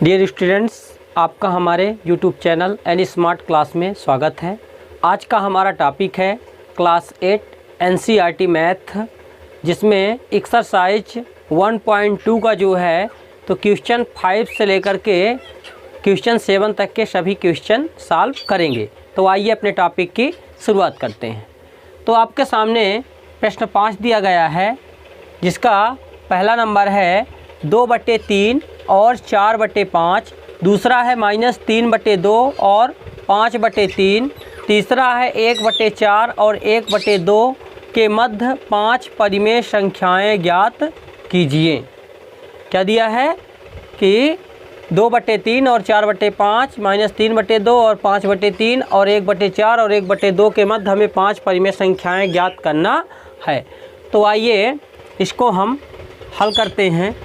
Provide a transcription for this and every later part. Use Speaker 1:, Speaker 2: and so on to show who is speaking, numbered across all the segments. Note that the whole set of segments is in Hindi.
Speaker 1: डियर स्टूडेंट्स, आपका हमारे YouTube channel any smart class में स्वागत है। आज का हमारा टॉपिक है क्लास 8 एनसीईआरटी मैथ, जिसमें एक्सरसाइज 1.2 का जो है तो क्वेश्चन 5 से लेकर के क्वेश्चन 7 तक के सभी क्वेश्चन सॉल्व करेंगे। तो आइए अपने टॉपिक की शुरुआत करते हैं। तो आपके सामने प्रश्न 5 दिया गया है, जिसका पहला नंबर है 2/3 और 4/5, दूसरा है -3/2 और 5/3, तीसरा है 1/4 और 1/2 के मध्य 5 परिमेय संख्याएं ज्ञात कीजिए। क्या दिया है कि 2/3 और 4/5, -3/2 और 5/3 और 1/4 और 1/2 के मध्य हमें 5 परिमेय संख्याएं ज्ञात करना है। तो आइए इसको हम हल करते हैं।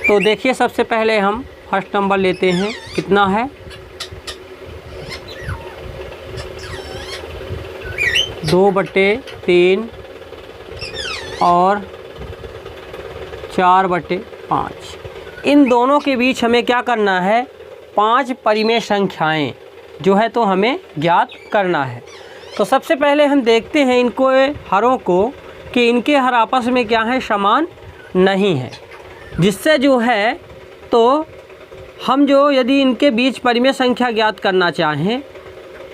Speaker 1: तो देखिए, सबसे पहले हम फर्स्ट नंबर लेते हैं। कितना है 2/3 और 4/5। इन दोनों के बीच हमें क्या करना है, 5 परिमेय संख्याएं जो है तो हमें ज्ञात करना है। तो सबसे पहले हम देखते हैं इनको हरों को कि इनके हर आपस में क्या है, समान नहीं है, जिससे जो है तो हम जो यदि इनके बीच परिमेय संख्या ज्ञात करना चाहें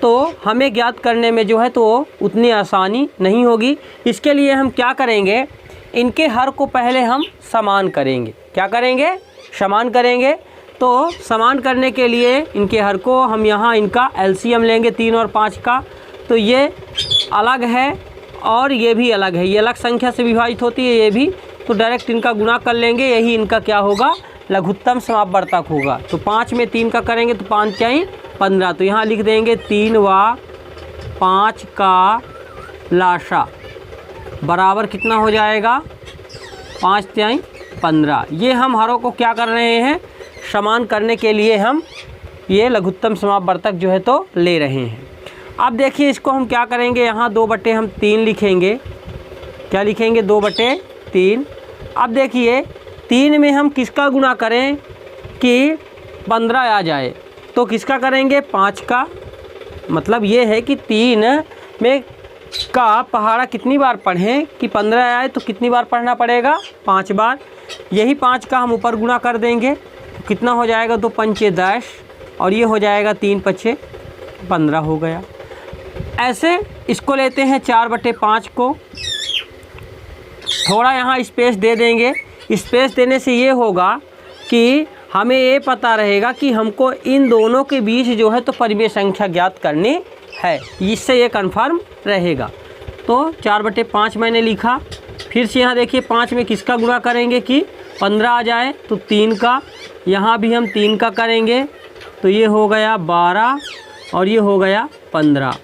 Speaker 1: तो हमें ज्ञात करने में जो है तो उतनी आसानी नहीं होगी। इसके लिए हम क्या करेंगे, इनके हर को पहले हम समान करेंगे। क्या करेंगे, समान करेंगे। तो समान करने के लिए इनके हर को हम यहाँ इनका एलसीएम लेंगे 3 और 5 का। तो ये अलग है और ये भी अलग है, ये अलग संख्या से विभाजित होती है, ये भी। तो डायरेक्ट इनका गुणा कर लेंगे, यही इनका क्या होगा, लघुत्तम समापवर्तक होगा। तो 5 में 3 का करेंगे तो 5 × 15। तो यहाँ लिख देंगे 3 व 5 का लाशा बराबर कितना हो जाएगा, 5 × 15। ये हम हरों को क्या कर रहे हैं, समान करने के लिए हम ये लघुत्तम समापवर्तक जो है तो ले रहे हैं। अब देखिए इसको हम क्या करेंगे, यहाँ 2/3 लिखेंगे। क्या लिखेंगे, 2/3। अब देखिए 3 में हम किसका गुणा करें कि 15 आ जाए, तो किसका करेंगे, 5 का। मतलब ये है कि 3 में का पहाड़ा कितनी बार पढ़ें कि 15 आए, तो कितनी बार पढ़ना पड़ेगा, 5 बार। यही 5 का हम ऊपर गुणा कर देंगे तो कितना हो जाएगा, 2 पंचे 10 और ये हो जाएगा 3 पछे 15 हो गया। ऐसे इसको लेते हैं 4/5 को, थोड़ा यहाँ स्पेस दे देंगे। स्पेस देने से ये होगा कि हमें ये पता रहेगा कि हमको इन दोनों के बीच जो है तो परिमेय संख्या ज्ञात करनी है, इससे ये कंफर्म रहेगा। तो 4/5 मैंने लिखा। फिर से यहाँ देखिए 5 में किसका गुणा करेंगे कि 15 आ जाए, तो 3 का। यहाँ भी हम 3 का करेंगे तो ये हो गया 12 और ये हो गया 15।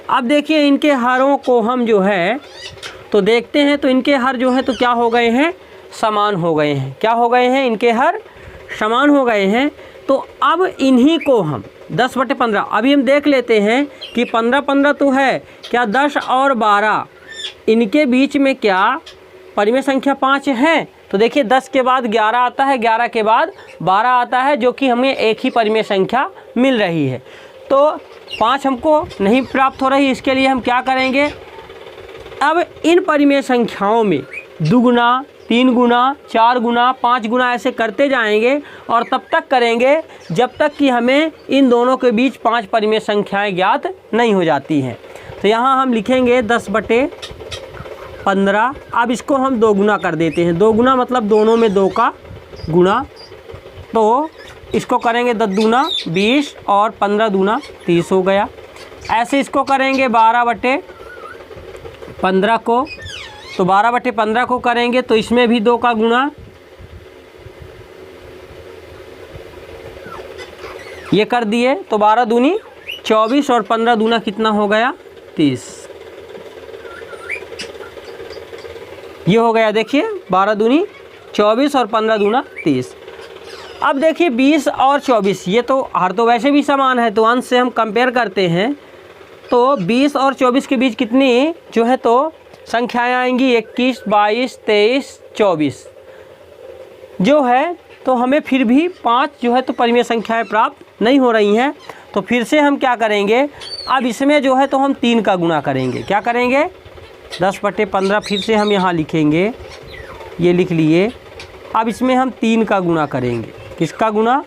Speaker 1: अब देखिए इनके हरों को हम जो है तो देखते हैं, तो इनके हर जो है तो क्या हो गए हैं, समान हो गए हैं। क्या हो गए हैं, इनके हर समान हो गए हैं। तो अब इन्हीं को हम 10/15 अभी हम देख लेते हैं कि 15 तो है, क्या 10 और 12 इनके बीच में क्या परिमेय संख्या 5 है। तो देखिए 10 के बाद 11 आता है, 11 के बाद 12 आता है, जो कि हमें एक ही परिमेय संख्या मिल रही है। तो 5 हमको नहीं प्राप्त हो रही, इसके लिए हम क्या करेंगे, अब इन परिमेय संख्याओं में 2 गुना, 3 गुना, 4 गुना, 5 गुना ऐसे करते जाएंगे और तब तक करेंगे जब तक कि हमें इन दोनों के बीच 5 परिमेय संख्याएं ज्ञात नहीं हो जाती हैं। तो यहाँ हम लिखेंगे 10/15। अब इसको हम 2 गुना कर देते हैं। 2 गुना मतलब दोनों में 2 का गुना। तो इसको करेंगे 10 दूना 20 और 15 दूना 30 हो गया। ऐसे इसको करेंगे 12/15 को, तो 12/15 को करेंगे तो इसमें भी 2 का गुणा। ये कर दिए तो 12 दूनी 24 और 15 दूना कितना हो गया, 30। ये हो गया, देखिए 12 दूनी 24 और 15 दूना 30। अब देखिए 20 और 24 ये तो हर तो वैसे भी समान है, तो अंश से हम कंपेयर करते हैं। तो 20 और 24 के बीच कितनी जो है तो संख्याएं आएंगी 21, 22, 23, 24 जो है, तो हमें फिर भी 5 जो है तो परिमेय संख्याएं प्राप्त नहीं हो रही हैं। तो फिर से हम क्या करेंगे, अब इसमें जो है तो हम 3 का गुणा करेंगे। क्या करेंगे, 10/15 फिर से हम यहाँ लिखेंगे, ये लिख लिए। अब इसमें हम 3 का गुणा करेंगे। किसका गुणा,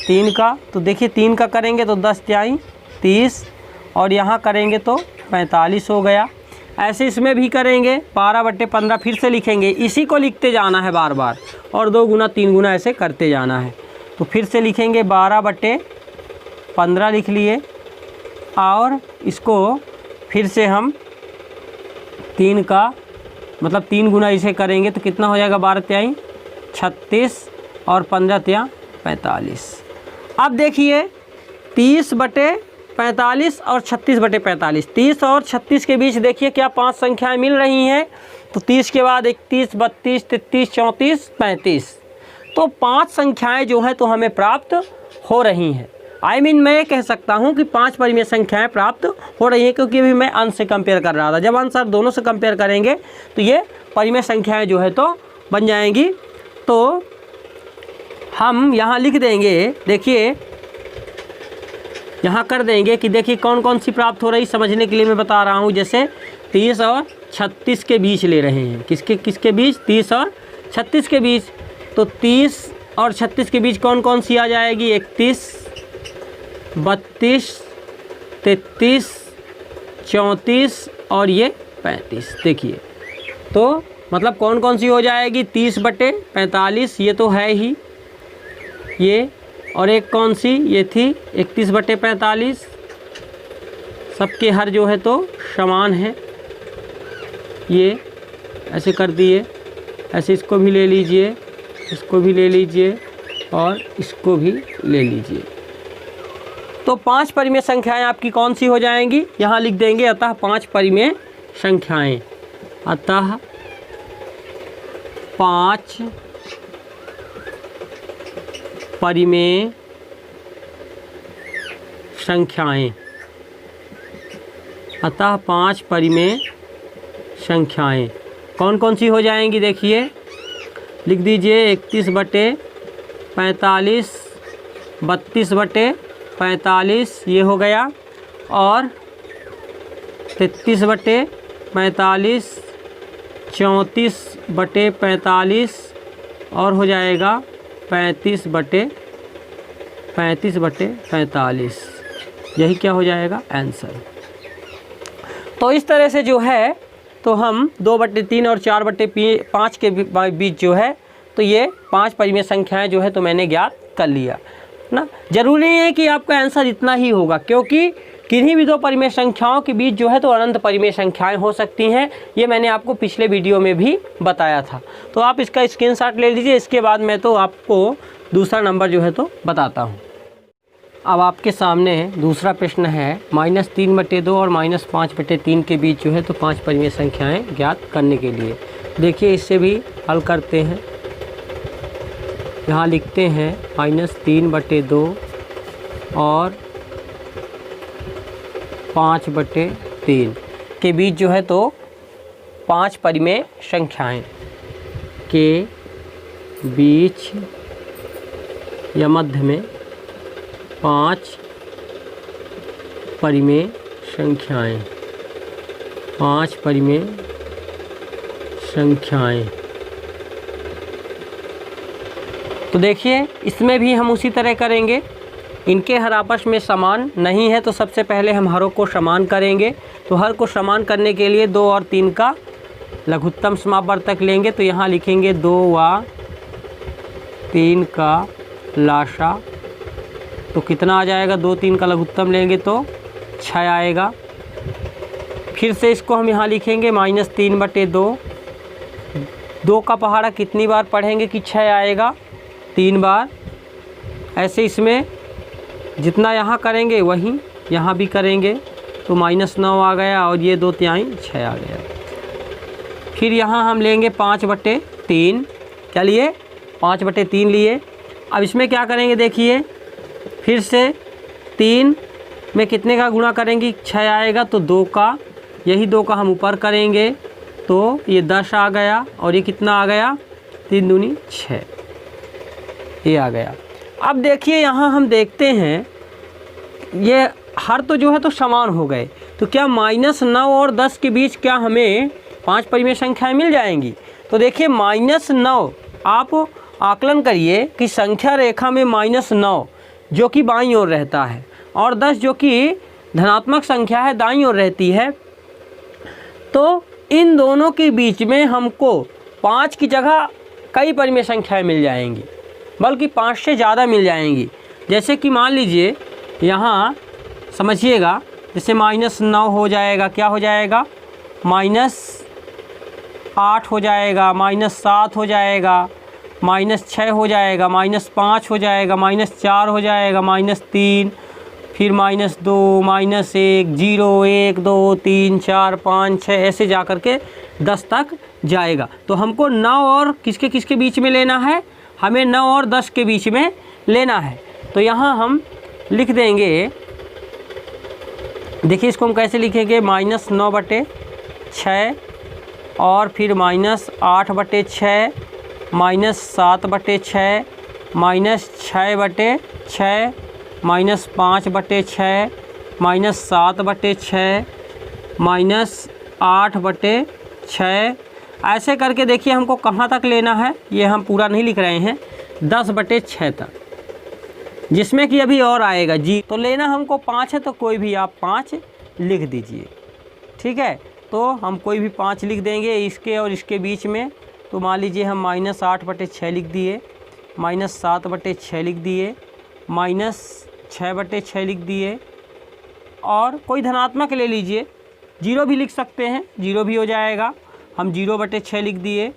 Speaker 1: 3 का। तो देखिए 3 का करेंगे तो 10 जाई 30 और यहाँ करेंगे तो 45 हो गया। ऐसे इसमें भी करेंगे, 12/15 फिर से लिखेंगे। इसी को लिखते जाना है बार बार और 2 गुना 3 गुना ऐसे करते जाना है। तो फिर से लिखेंगे 12/15 लिख लिए और इसको फिर से हम 3 का मतलब 3 गुना इसे करेंगे तो कितना हो जाएगा, 12 36 और 15 45। अब देखिए 30/45 और 36/45, 30 और 36 के बीच देखिए क्या 5 संख्याएं मिल रही हैं। तो 30 के बाद 31, 32, 33, 34, 35, तो 5 संख्याएं जो हैं तो हमें प्राप्त हो रही हैं। मैं ये कह सकता हूं कि 5 परिमेय संख्याएं प्राप्त हो रही हैं, क्योंकि अभी मैं अंश से कंपेयर कर रहा था। जब अंश और दोनों से कंपेयर करेंगे तो ये परिमेय संख्याएं जो है तो बन जाएंगी। तो हम यहाँ लिख देंगे, देखिए यहाँ कर देंगे कि देखिए कौन कौन सी प्राप्त हो रही, समझने के लिए मैं बता रहा हूँ। जैसे 30 और 36 के बीच ले रहे हैं, किसके बीच, 30 और 36 के बीच। तो 30 और 36 के बीच कौन कौन सी आ जाएगी, 31, 32, 33, 34 और ये 35। देखिए तो मतलब कौन कौन सी हो जाएगी, 30/45 ये तो है ही ये, और एक कौन सी ये थी 31/45। सबके हर जो है तो समान है, ये ऐसे कर दिए। ऐसे इसको भी ले लीजिए, इसको भी ले लीजिए और इसको भी ले लीजिए। तो 5 परिमेय संख्याएं आपकी कौन सी हो जाएंगी, यहाँ लिख देंगे अतः 5 परिमेय संख्याएं। अतः 5 परिमेय संख्याएं। अतः 5 परिमेय संख्याएं कौन कौन सी हो जाएंगी, देखिए लिख दीजिए। 31/45, 32/45 ये हो गया, और 33/45, 34/45 और हो जाएगा 35/45। यही क्या हो जाएगा, आंसर। तो इस तरह से जो है तो हम 2/3 और 4/5 के बीच जो है तो ये 5 परिमेय संख्याएं जो है तो मैंने ज्ञात कर लिया ना। जरूरी नहीं है कि आपका आंसर इतना ही होगा, क्योंकि किन्हीं भी 2 परिमेय संख्याओं के बीच जो है तो अनंत परिमेय संख्याएं हो सकती हैं। ये मैंने आपको पिछले वीडियो में भी बताया था। तो आप इसका स्क्रीनशॉट ले लीजिए। इसके बाद मैं तो आपको दूसरा नंबर जो है तो बताता हूँ। अब आपके सामने दूसरा प्रश्न है, -3/2 और -5/3 के बीच जो है तो 5 परिमेय संख्याएं ज्ञात करने के लिए। देखिए इससे भी हल करते हैं। यहाँ लिखते हैं -3/2 और 5/3 के बीच जो है तो 5 परिमेय संख्याएं के बीच या मध्य में 5 परिमेय संख्याएं, 5 परिमेय संख्याएं। तो देखिए इसमें भी हम उसी तरह करेंगे। इनके हर आपस में समान नहीं है, तो सबसे पहले हम हरों को समान करेंगे। तो हर को समान करने के लिए 2 और 3 का लघुत्तम समापवर्तक लेंगे। तो यहाँ लिखेंगे 2 व 3 का लासा। तो कितना आ जाएगा, 2, 3 का लघुत्तम लेंगे तो 6 आएगा। फिर से इसको हम यहाँ लिखेंगे -3/2। 2 का पहाड़ा कितनी बार पढ़ेंगे कि 6 आएगा, 3 बार। ऐसे इसमें जितना यहाँ करेंगे वहीं यहाँ भी करेंगे, तो -9 आ गया और ये 2 तिहाई 6 आ गया। फिर यहाँ हम लेंगे 5/3। क्या लिए, 5/3 लिए। अब इसमें क्या करेंगे, देखिए फिर से 3 में कितने का गुणा करेंगे, 6 आएगा, तो 2 का, यही 2 का हम ऊपर करेंगे तो ये 10 आ गया और ये कितना आ गया, 3 दूनी 6, ये आ गया। अब देखिए यहाँ हम देखते हैं ये हर तो जो है तो समान हो गए, तो क्या -9 और 10 के बीच क्या हमें 5 परिमेय संख्याएं मिल जाएंगी? तो देखिए -9 आप आकलन करिए कि संख्या रेखा में -9 जो कि बाईं ओर रहता है और 10 जो कि धनात्मक संख्या है दाईं ओर रहती है, तो इन दोनों के बीच में हमको 5 की जगह कई परिमेय संख्याएं मिल जाएंगी, बल्कि 5 से ज़्यादा मिल जाएंगी। जैसे कि मान लीजिए यहाँ समझिएगा, जैसे -9 हो जाएगा, क्या हो जाएगा, -8 हो जाएगा, -7 हो जाएगा, -6 हो जाएगा, -5 हो जाएगा, -4 हो जाएगा, -3, फिर -2, -1, 0, 1, 2, 3, 4, 5, 6 ऐसे जा कर के 10 तक जाएगा। तो हमको 9 और किसके किसके बीच में लेना है, हमें 9 और 10 के बीच में लेना है। तो यहाँ हम लिख देंगे, देखिए इसको हम कैसे लिखेंगे, -9/6 और फिर -8/6, -7/6, -6/6, -5/6, -7/6, -8/6, ऐसे करके देखिए हमको कहाँ तक लेना है, ये हम पूरा नहीं लिख रहे हैं, 10/6 तक, जिसमें कि अभी और आएगा जी। तो लेना हमको 5 है, तो कोई भी आप 5 लिख दीजिए, ठीक है। तो हम कोई भी 5 लिख देंगे इसके और इसके बीच में। तो मान लीजिए हम -8/6 लिख दिए, -7/6 लिख दिए, -6/6 लिख दिए, और कोई धनात्मक ले लीजिए, 0 भी लिख सकते हैं, 0 भी हो जाएगा। हम 0/6 लिख दिए,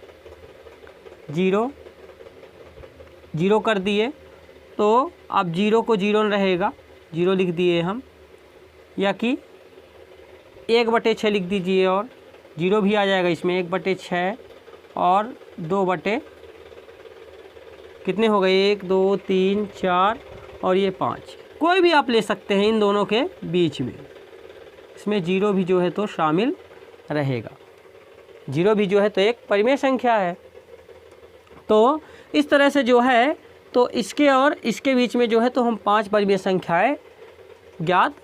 Speaker 1: 0 कर दिए, तो अब 0 को 0 रहेगा, 0 लिख दिए हम, या कि 1/6 लिख दीजिए और 0 भी आ जाएगा इसमें, 1/6 और 2 कितने हो गए, 1, 2, 3, 4 और ये 5, कोई भी आप ले सकते हैं इन दोनों के बीच में। इसमें 0 भी जो है तो शामिल रहेगा, 0 भी जो है तो एक परिमेय संख्या है। तो इस तरह से जो है तो इसके और इसके बीच में जो है तो हम 5 परिमेय संख्याएं ज्ञात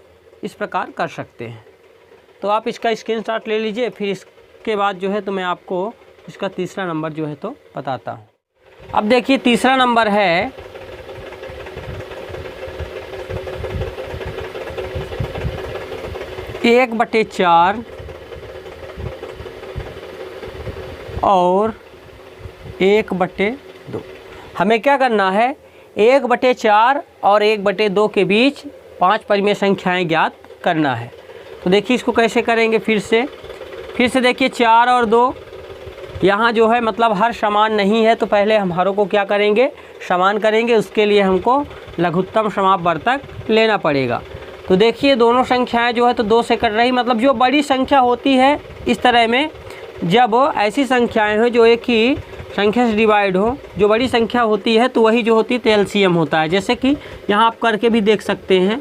Speaker 1: इस प्रकार कर सकते हैं। तो आप इसका स्क्रीनशॉट ले लीजिए, फिर इसके बाद जो है तो मैं आपको इसका तीसरा नंबर जो है तो बताता हूँ। अब देखिए तीसरा नंबर है 1/4 और 1/2। हमें क्या करना है, 1/4 और 1/2 के बीच 5 परिमेय संख्याएं ज्ञात करना है। तो देखिए इसको कैसे करेंगे, फिर से देखिए 4 और 2 यहाँ जो है मतलब हर समान नहीं है, तो पहले हम हरों को क्या करेंगे, समान करेंगे। उसके लिए हमको लघुत्तम समापवर्तक लेना पड़ेगा। तो देखिए दोनों संख्याएं जो है तो 2 से कट रही, मतलब जो बड़ी संख्या होती है इस तरह में, जब ऐसी संख्याएं हो जो एक ही संख्या से डिवाइड हो, जो बड़ी संख्या होती है तो वही जो होती है तो एलसीएम होता है। जैसे कि यहाँ आप करके भी देख सकते हैं,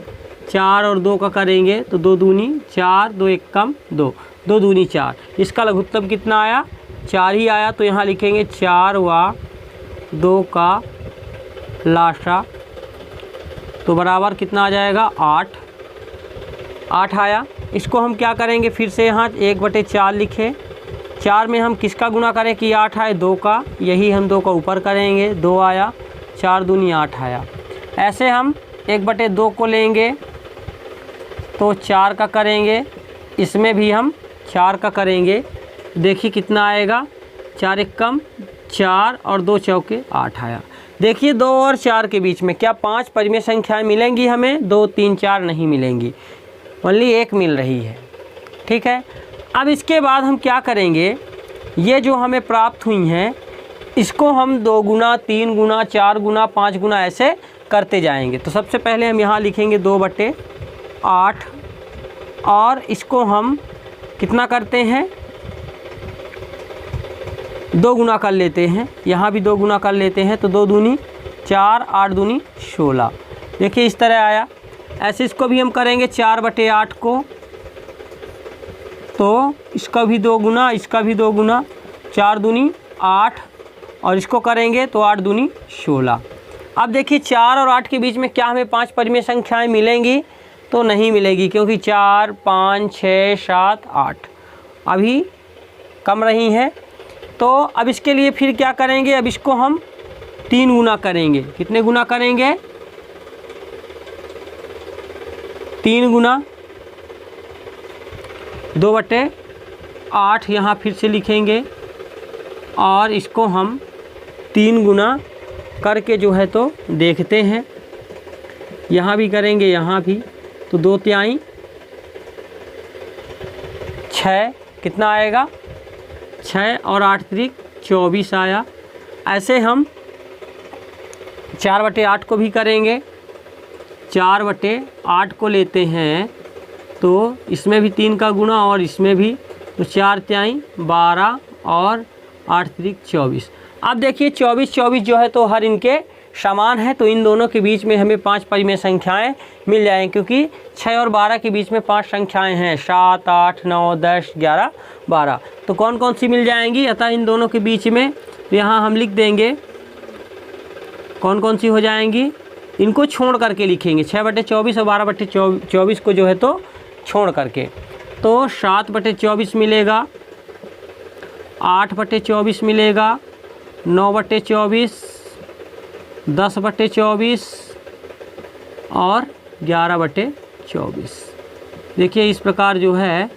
Speaker 1: 4 और 2 का करेंगे तो 2 दूनी 4, 2 एक कम 2, 2 दूनी 4, इसका लघुत्तम कितना आया, 4 ही आया। तो यहाँ लिखेंगे 4 व 2 का लाशा, तो बराबर कितना आ जाएगा, 8 आया। इसको हम क्या करेंगे, फिर से यहाँ 1/4 लिखे, 4 में हम किसका गुना करें कि 8 आए, 2 का, यही हम 2 का ऊपर करेंगे, 2 आया, 4 दूनी 8 आया। ऐसे हम 1/2 को लेंगे तो 4 का करेंगे, इसमें भी हम 4 का करेंगे, देखिए कितना आएगा, 4 एक कम 4 और 2 चौके 8 आया। देखिए 2 और 4 के बीच में क्या 5 परिमेय संख्याएं मिलेंगी हमें, 2, 3, 4 नहीं मिलेंगी, ओनली 1 मिल रही है, ठीक है। अब इसके बाद हम क्या करेंगे, ये जो हमें प्राप्त हुई हैं इसको हम 2 गुना, 3 गुना, 4 गुना, 5 गुना ऐसे करते जाएंगे। तो सबसे पहले हम यहाँ लिखेंगे 2/8 और इसको हम कितना करते हैं, 2 गुना कर लेते हैं, यहाँ भी 2 गुना कर लेते हैं, तो 2 दूनी 4, 8 दूनी 16, देखिए इस तरह आया। ऐसे इसको भी हम करेंगे 4/8 को, तो इसका भी 2 गुना, इसका भी 2 गुना, 4 दूनी 8 और इसको करेंगे तो 8 दूनी 16। अब देखिए 4 और 8 के बीच में क्या हमें 5 परिमेय संख्याएं मिलेंगी? तो नहीं मिलेगी, क्योंकि 4, 5, 6, 7, 8 अभी कम रही हैं। तो अब इसके लिए फिर क्या करेंगे? अब इसको हम 3 गुना करेंगे। कितने गुना करेंगे? 3 गुना 2/8 यहाँ फिर से लिखेंगे और इसको हम 3 गुना करके जो है तो देखते हैं। यहाँ भी करेंगे, यहाँ भी, तो 2 तिहाई 6, कितना आएगा? 6 और 8 त्रिक 24 आया। ऐसे हम 4/8 को भी करेंगे। 4/8 को लेते हैं तो इसमें भी 3 का गुना और इसमें भी, तो 4 तिहाई 12 और 8 त्रिक 24। अब देखिए 24 जो है तो हर इनके समान है, तो इन दोनों के बीच में हमें 5 परिमेय संख्याएं मिल जाएंगी, क्योंकि 6 और 12 के बीच में 5 संख्याएं हैं, 7, 8, 9, 10, 11, 12। तो कौन कौन सी मिल जाएंगी? अतः इन दोनों के बीच में तो यहाँ हम लिख देंगे कौन कौन सी हो जाएंगी, इनको छोड़ करके लिखेंगे। 6/24 और 12/24 को जो है तो छोड़ करके, तो 7/24 मिलेगा, 8/24 मिलेगा, 9/24, 10/24 और 11/24। देखिए इस प्रकार जो है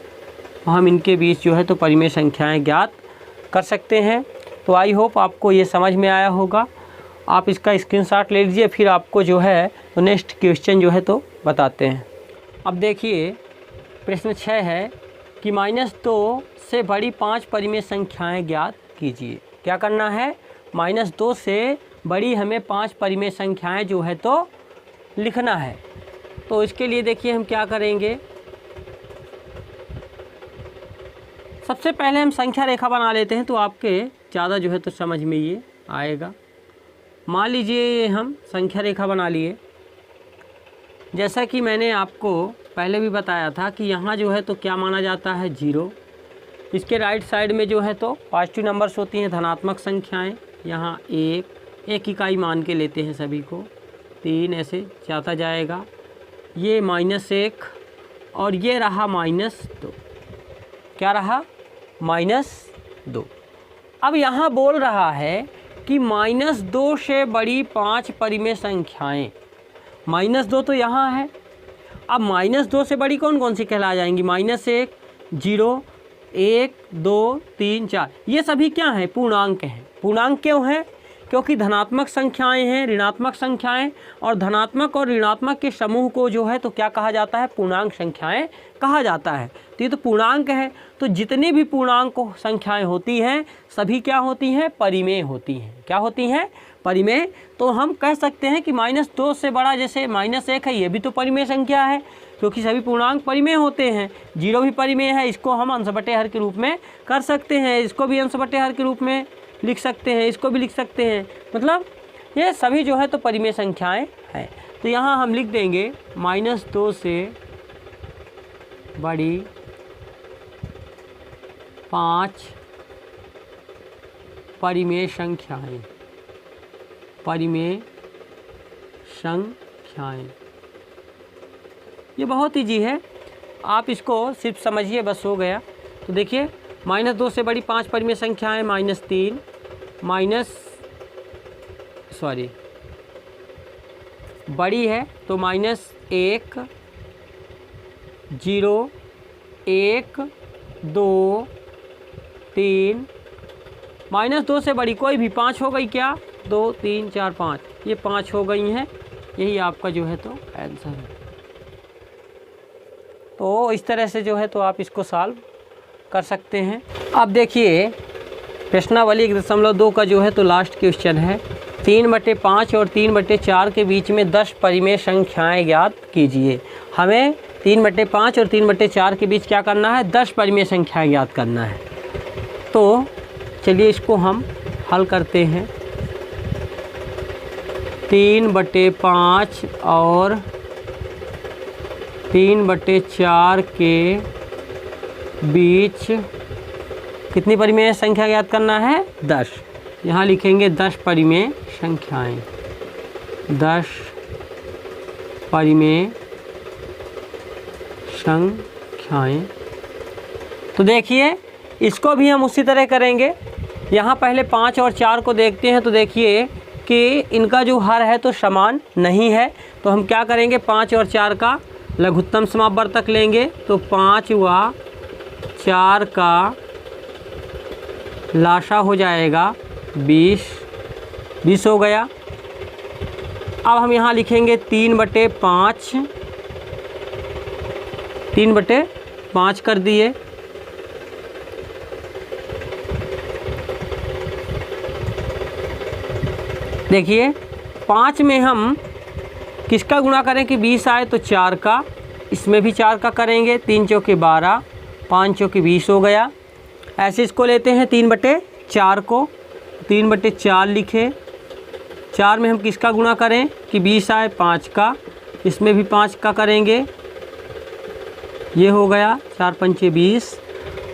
Speaker 1: हम इनके बीच जो है तो परिमेय संख्याएं ज्ञात कर सकते हैं। तो आई होप आपको ये समझ में आया होगा। आप इसका स्क्रीनशॉट ले लीजिए, फिर आपको जो है तो नेक्स्ट क्वेश्चन जो है तो बताते हैं। अब देखिए प्रश्न 6 है कि -2 से बड़ी 5 परिमेय संख्याएं ज्ञात कीजिए। क्या करना है? -2 से बड़ी हमें 5 परिमेय संख्याएं जो है तो लिखना है। तो इसके लिए देखिए हम क्या करेंगे। सबसे पहले हम संख्या रेखा बना लेते हैं, तो आपके ज़्यादा जो है तो समझ में ये आएगा। मान लीजिए हम संख्या रेखा बना लिए। जैसा कि मैंने आपको पहले भी बताया था कि यहाँ जो है तो क्या माना जाता है? 0। इसके राइट साइड में जो है तो पॉजिटिव नंबर्स होती हैं, धनात्मक संख्याएं। यहाँ 1 इकाई मान के लेते हैं सभी को, 3 ऐसे जाता जाएगा। ये -1 और ये रहा -2। क्या रहा? -2। अब यहाँ बोल रहा है कि -2 से बड़ी 5 परिमेय संख्याएं। -2 तो यहाँ है। अब -2 से बड़ी कौन कौन सी कहला जाएंगी? -1, 0, 1, 2, 3, 4, ये सभी क्या हैं? पूर्णांक हैं। पूर्णांक क्यों हैं? क्योंकि धनात्मक संख्याएं हैं, ऋणात्मक संख्याएं, और धनात्मक और ऋणात्मक के समूह को जो है तो क्या कहा जाता है? पूर्णांक संख्याएं कहा जाता है। तो ये तो पूर्णांक है। तो जितनी भी पूर्णांक संख्याएं होती हैं सभी क्या होती हैं? परिमेय होती हैं। क्या होती हैं? परिमेय। तो हम कह सकते हैं कि -2 से बड़ा, जैसे -1 है, ये भी तो परिमेय संख्या है, क्योंकि सभी पूर्णांक परिमेय होते हैं। 0 भी परिमेय है, इसको हम अंश बटे हर के रूप में कर सकते हैं। इसको भी अंश बटे हर के रूप में लिख सकते हैं, इसको भी लिख सकते हैं। मतलब ये सभी जो है तो परिमेय संख्याएं हैं। तो यहाँ हम लिख देंगे -2 से बड़ी 5 परिमेय संख्याएं। परिमेय संख्याएं, ये बहुत ईजी है, आप इसको सिर्फ समझिए बस, हो गया। तो देखिए -2 से बड़ी 5 परिमेय संख्याएं, -3, बड़ी है तो -1, 0, 1, 2, 3, -2 से बड़ी कोई भी 5 हो गई। क्या? 2, 3, 4, 5, ये 5 हो गई हैं। यही आपका जो है तो आंसर है। तो इस तरह से जो है तो आप इसको सॉल्व कर सकते हैं। अब देखिए प्रश्नावली 1.2 का जो है तो लास्ट क्वेश्चन है। 3/5 और 3/4 के बीच में 10 परिमेय संख्याएं ज्ञात कीजिए। हमें 3/5 और 3/4 के बीच क्या करना है? 10 परिमेय संख्याएं ज्ञात करना है। तो चलिए इसको हम हल करते हैं। 3/5 और 3/4 के बीच कितनी परिमेय संख्या ज्ञात करना है? 10। यहाँ लिखेंगे 10 परिमेय संख्याएं, 10 परिमेय संख्याएं। तो देखिए इसको भी हम उसी तरह करेंगे। यहाँ पहले 5 और 4 को देखते हैं। तो देखिए कि इनका जो हर है तो समान नहीं है, तो हम क्या करेंगे, 5 और 4 का लघुत्तम समापवर्तक लेंगे। तो 5 व 4 का लाशा हो जाएगा 20 हो गया। अब हम यहाँ लिखेंगे 3/5, 3/5 कर दिए। देखिए 5 में हम किसका गुणा करें कि 20 आए, तो 4 का, इसमें भी 4 का करेंगे। 3 चौके 12, 5 चौके 20 हो गया। ऐसे इसको लेते हैं 3/4 को, 3/4 लिखे। 4 में हम किसका गुणा करें कि 20 आए, 5 का, इसमें भी 5 का करेंगे। ये हो गया 4 पंचे 20।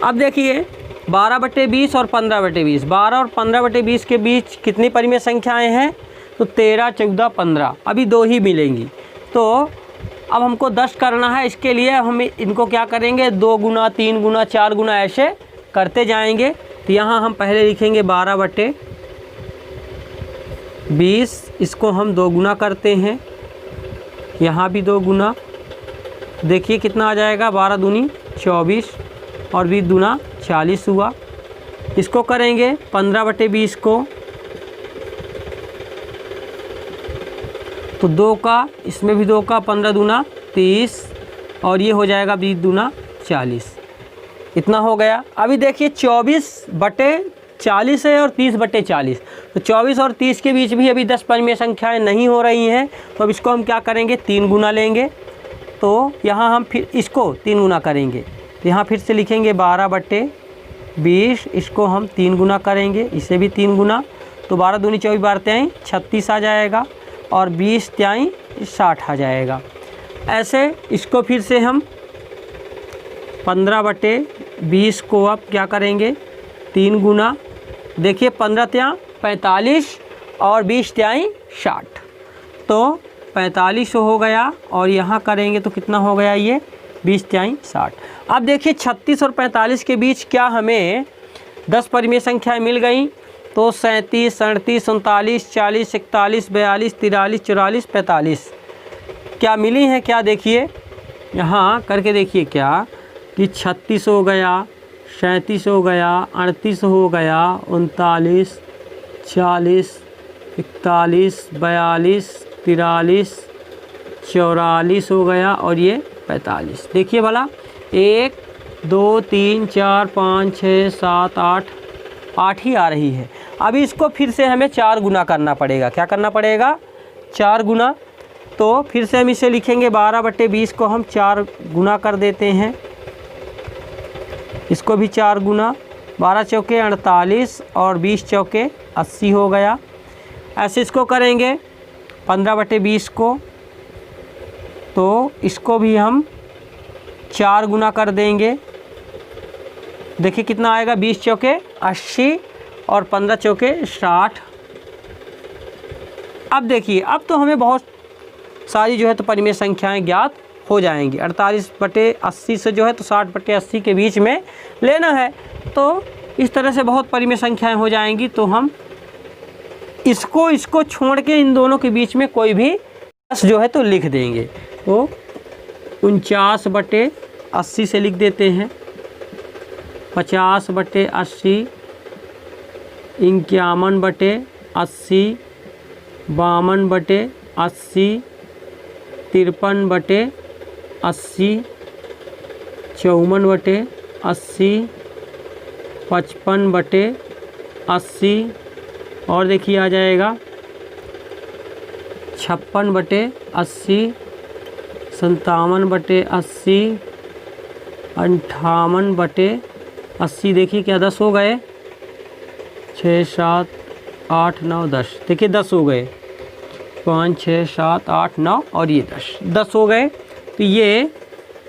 Speaker 1: अब देखिए 12/20 और 15/20, 12 और 15/20 के बीच कितनी परिमेय संख्याएं हैं, तो 13, 14, 15, अभी 2 ही मिलेंगी। तो अब हमको 10 करना है, इसके लिए हम इनको क्या करेंगे, 2 गुना, 3 गुना, 4 गुना ऐसे करते जाएंगे। तो यहाँ हम पहले लिखेंगे 12/20, इसको हम 2 गुना करते हैं, यहाँ भी 2 गुना। देखिए कितना आ जाएगा, 12 दूनी 24 और 20 दूना 40 हुआ। इसको करेंगे 15/20 को, तो 2 का, इसमें भी 2 का, 15 दूना 30 और ये हो जाएगा 20 दूना 40, इतना हो गया। अभी देखिए 24/40 है और 30/40, तो 24 और 30 के बीच भी अभी 10 परिमेय संख्याएं नहीं हो रही हैं। तो अब इसको हम क्या करेंगे, 3 गुना लेंगे। तो यहाँ हम फिर इसको 3 गुना करेंगे। तो यहाँ फिर से लिखेंगे 12/20, इसको हम 3 गुना करेंगे, इसे भी 3 गुना। तो 12 दूनी 24, 12 तिहाई 36 आ जाएगा और 20 तिहाई 60 आ जाएगा। ऐसे इसको फिर से हम 15/20 को अब क्या करेंगे, 3 गुना। देखिए 15 तिहाई 45 और 20 तिहाई 60, तो 45 हो गया। और यहाँ करेंगे तो कितना हो गया, ये 20 तिहाई 60। अब देखिए 36 और 45 के बीच क्या हमें 10 परिमेय संख्याएं मिल गई, तो 37, 38, 39, 40, 41, 42, 43, 44, 45 क्या मिली हैं क्या, देखिए यहाँ करके देखिए क्या कि 36 हो गया, 37 हो गया, 38 हो गया, 39, 40, 41, 42, 43, 44 हो गया और ये 45। देखिए भला 1, 2, 3, 4, 5, 6, 7, 8 ही आ रही है। अभी इसको फिर से हमें 4 गुना करना पड़ेगा। क्या करना पड़ेगा, 4 गुना। तो फिर से हम इसे लिखेंगे 12/20 को हम 4 गुना कर देते हैं, इसको भी 4 गुना। 12 चौके 48 और 20 चौके 80 हो गया। ऐसे इसको करेंगे 15/20 को, तो इसको भी हम 4 गुना कर देंगे। देखिए कितना आएगा, 20 चौके 80 और 15 चौके 60। अब देखिए अब तो हमें बहुत सारी जो है तो परिमेय संख्याएं ज्ञात हो जाएंगी। 48/80 से जो है तो 60/80 के बीच में लेना है। तो इस तरह से बहुत परिमेय संख्याएं हो जाएंगी। तो हम इसको छोड़ के इन दोनों के बीच में कोई भी 10 जो है तो लिख देंगे। तो 49/80 से लिख देते हैं, 50/80, 51/80, 52/80, 53/80, 54/80, 55/80 और देखिए आ जाएगा 56/80, 57/80, 58/80। देखिए क्या 10 हो गए, 6, 7, 8, 9, 10। देखिए 10 हो गए, 5, 6, 7, 8, 9 और ये 10 हो गए। तो ये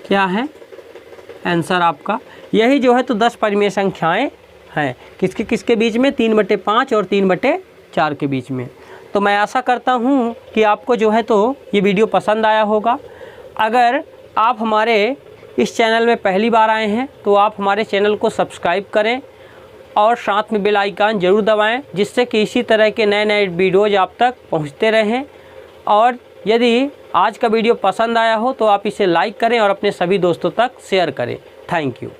Speaker 1: क्या है आंसर आपका। यही जो है तो 10 परिमेय संख्याएं हैं, किसके किसके बीच में, 3/5 और 3/4 के बीच में। तो मैं आशा करता हूँ कि आपको जो है तो ये वीडियो पसंद आया होगा। अगर आप हमारे इस चैनल में पहली बार आए हैं तो आप हमारे चैनल को सब्सक्राइब करें और साथ में बेल आइकन ज़रूर दबाएं, जिससे कि इसी तरह के नए नए वीडियोज़ आप तक पहुंचते रहें। और यदि आज का वीडियो पसंद आया हो तो आप इसे लाइक करें और अपने सभी दोस्तों तक शेयर करें। Thank you.